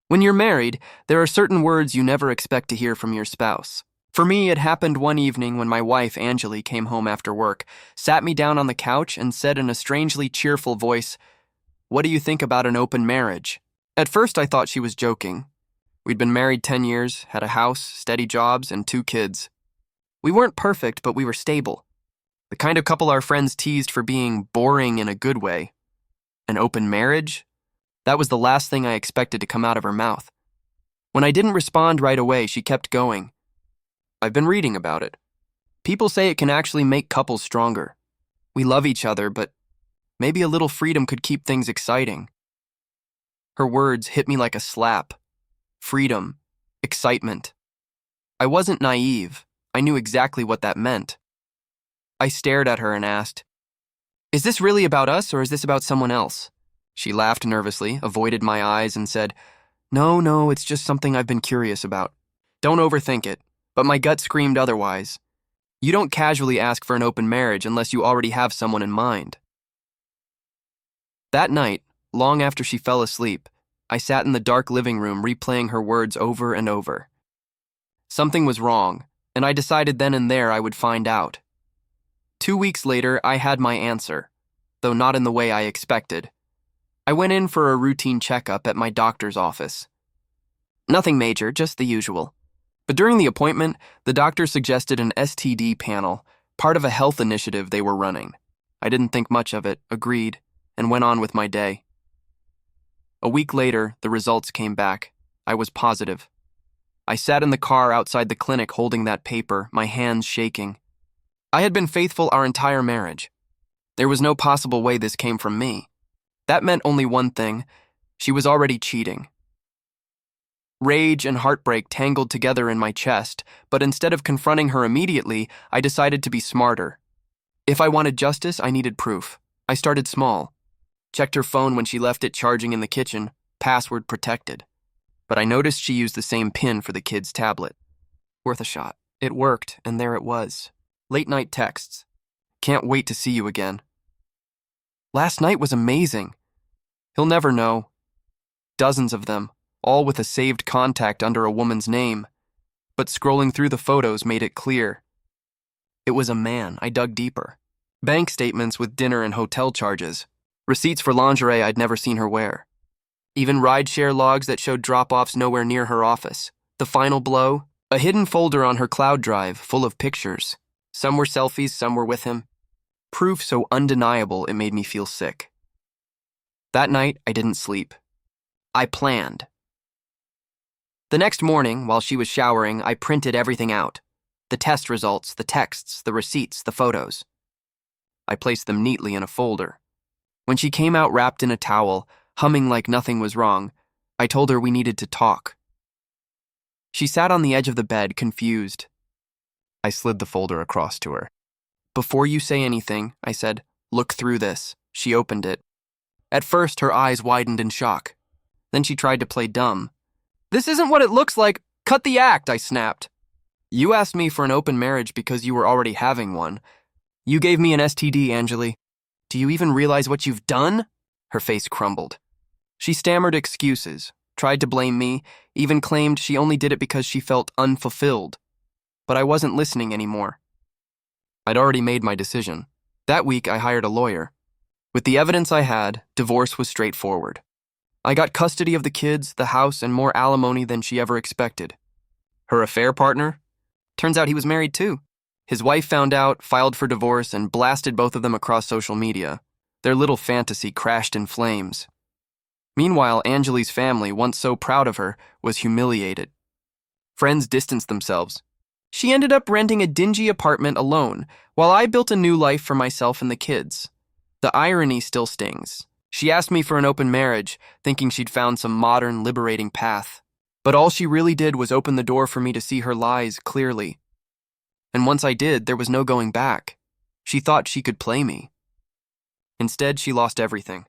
When you're married, there are certain words you never expect to hear from your spouse. For me, it happened one evening when my wife, Anjali, came home after work, sat me down on the couch, and said in a strangely cheerful voice, "What do you think about an open marriage?" At first, I thought she was joking. We'd been married 10 years, had a house, steady jobs, and 2 kids. We weren't perfect, but we were stable. The kind of couple our friends teased for being boring in a good way. An open marriage? That was the last thing I expected to come out of her mouth. When I didn't respond right away, she kept going. "I've been reading about it. People say it can actually make couples stronger. We love each other, but maybe a little freedom could keep things exciting." Her words hit me like a slap. Freedom. Excitement. I wasn't naive. I knew exactly what that meant. I stared at her and asked, "Is this really about us, or is this about someone else?" She laughed nervously, avoided my eyes, and said, No, it's just something I've been curious about. Don't overthink it." But my gut screamed otherwise. You don't casually ask for an open marriage unless you already have someone in mind. That night, long after she fell asleep, I sat in the dark living room replaying her words over and over. Something was wrong, and I decided then and there I would find out. 2 weeks later, I had my answer, though not in the way I expected. I went in for a routine checkup at my doctor's office. Nothing major, just the usual. But during the appointment, the doctor suggested an STD panel, part of a health initiative they were running. I didn't think much of it, agreed, and went on with my day. A week later, the results came back. I was positive. I sat in the car outside the clinic holding that paper, my hands shaking. I had been faithful our entire marriage. There was no possible way this came from me. That meant only one thing: she was already cheating. Rage and heartbreak tangled together in my chest, but instead of confronting her immediately, I decided to be smarter. If I wanted justice, I needed proof. I started small. Checked her phone when she left it charging in the kitchen, password protected. But I noticed she used the same PIN for the kid's tablet. Worth a shot. It worked, and there it was. Late-night texts. "Can't wait to see you again." "Last night was amazing." "He'll never know." Dozens of them, all with a saved contact under a woman's name. But scrolling through the photos made it clear. It was a man. I dug deeper. Bank statements with dinner and hotel charges. Receipts for lingerie I'd never seen her wear. Even rideshare logs that showed drop-offs nowhere near her office. The final blow? A hidden folder on her cloud drive full of pictures. Some were selfies, some were with him. Proof so undeniable it made me feel sick. That night, I didn't sleep. I planned. The next morning, while she was showering, I printed everything out. The test results, the texts, the receipts, the photos. I placed them neatly in a folder. When she came out wrapped in a towel, humming like nothing was wrong, I told her we needed to talk. She sat on the edge of the bed, confused. I slid the folder across to her. "Before you say anything," I said, "look through this." She opened it. At first, her eyes widened in shock. Then she tried to play dumb. "This isn't what it looks like. Cut the act," I snapped. "You asked me for an open marriage because you were already having one. You gave me an STD, Anjali. Do you even realize what you've done?" Her face crumbled. She stammered excuses, tried to blame me, even claimed she only did it because she felt unfulfilled. But I wasn't listening anymore. I'd already made my decision. That week, I hired a lawyer. With the evidence I had, divorce was straightforward. I got custody of the kids, the house, and more alimony than she ever expected. Her affair partner? Turns out he was married too. His wife found out, filed for divorce, and blasted both of them across social media. Their little fantasy crashed in flames. Meanwhile, Anjali's family, once so proud of her, was humiliated. Friends distanced themselves. She ended up renting a dingy apartment alone, while I built a new life for myself and the kids. The irony still stings. She asked me for an open marriage, thinking she'd found some modern, liberating path. But all she really did was open the door for me to see her lies clearly. And once I did, there was no going back. She thought she could play me. Instead, she lost everything.